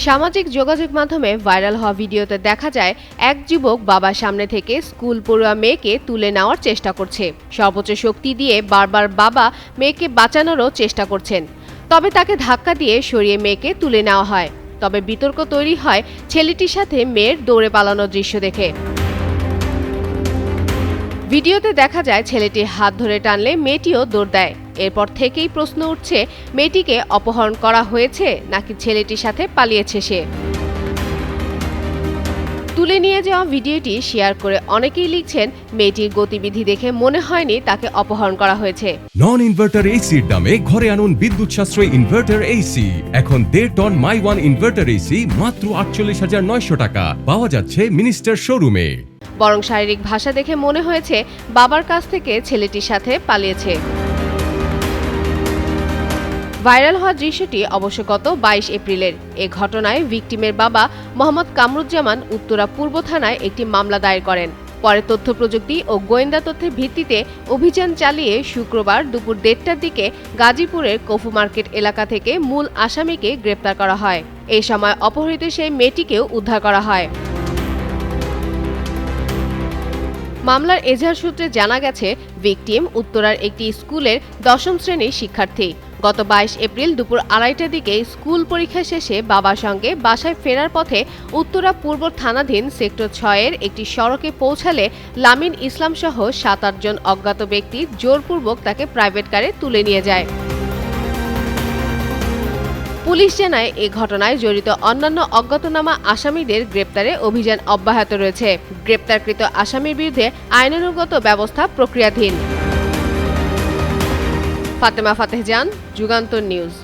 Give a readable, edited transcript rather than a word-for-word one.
সামাজিক যোগাযোগ মাধ্যমে ভাইরাল হওয়া ভিডিওতে দেখা যায় এক যুবক বাবার সামনে থেকে স্কুল পড়ুয়া মেয়েকে তুলে নেওয়ার চেষ্টা করছে। সর্বোচ্চ শক্তি দিয়ে বারবার বাবা মেয়েকে বাঁচানোরও চেষ্টা করছেন, তবে তাকে ধাক্কা দিয়ে সরিয়ে মেয়েকে তুলে নেওয়া হয়। তবে বিতর্ক তৈরি হয় ছেলেটির সাথে মেয়ের দৌড়ে পালানোর দৃশ্য দেখে। ভিডিওতে দেখা যায় ছেলেটির হাত ধরে টানলে মেয়েটিও দৌড় দেয়। এরপর থেকেই প্রশ্ন উঠছে, মেয়েটিকে অপহরণ করা হয়েছে নাকি ছেলেটির সাথে পালিয়েছে সে। তুলে নিয়ে যাওয়া ভিডিওটি শেয়ার করে অনেকেই লিখছেন, মেয়েটির গতিবিধি দেখে মনে হয়নি তাকে অপহরণ করা হয়েছে। নন ইনভার্টার এসির দামে ঘরে আনুন বিদ্যুৎ সাশ্রয়ী ইনভার্টার এসি। এখন 1.5 টন মাই ওয়ান ইনভার্টার এসি মাত্র 48,900 টাকা পাওয়া যাচ্ছে মিনিস্টার শোরুমে। বরং শারীরিক ভাষা দেখে মনে হয়েছে বাবার কাছ থেকে ছেলেটির সাথে পালিয়েছে। ভাইরাল হওয়া দৃশ্যটি অবশ্য গত 22 এপ্রিলের। এ ঘটনায় ভিকটিমের বাবা মোহাম্মদ কামরুজ্জামান উত্তরা পূর্ব থানায় একটি মামলা দায়ের করেন। পরে তথ্য প্রযুক্তি ও গোয়েন্দা তথ্যের ভিত্তিতে অভিযান চালিয়ে শুক্রবার দুপুর 1:30টার দিকে গাজীপুরের কফু মার্কেট এলাকা থেকে মূল আসামিকে গ্রেপ্তার করা হয়। এই সময় অপহৃত সেই মেয়েটিকেও উদ্ধার করা হয়। মামলার এজাহার সূত্রে জানা গেছে, ভিকটিম উত্তরার একটি স্কুলের 10ম শ্রেণীর শিক্ষার্থী। গত 22 এপ্রিল দুপুর 2:30টার দিকে স্কুল পরীক্ষা শেষে বাবার সঙ্গে বাসায় ফেরার পথে উত্তরা পূর্ব থানাধীন সেক্টর 6-এর একটি সড়কে পৌঁছালে লামিন ইসলাম সহ 7-8 জন অজ্ঞাত ব্যক্তি জোরপূর্বক তাকে প্রাইভেট কারে তুলে নিয়ে যায়। পুলিশ জানায়, এ ঘটনায় জড়িত অন্যান্য অজ্ঞাতনামা আসামিদের গ্রেপ্তারে অভিযান অব্যাহত রয়েছে। গ্রেপ্তারকৃত আসামির বিরুদ্ধে আইনানুগত ব্যবস্থা প্রক্রিয়াধীন। ফাতেমা ফাতেহ জান, যুগান্তর নিউজ।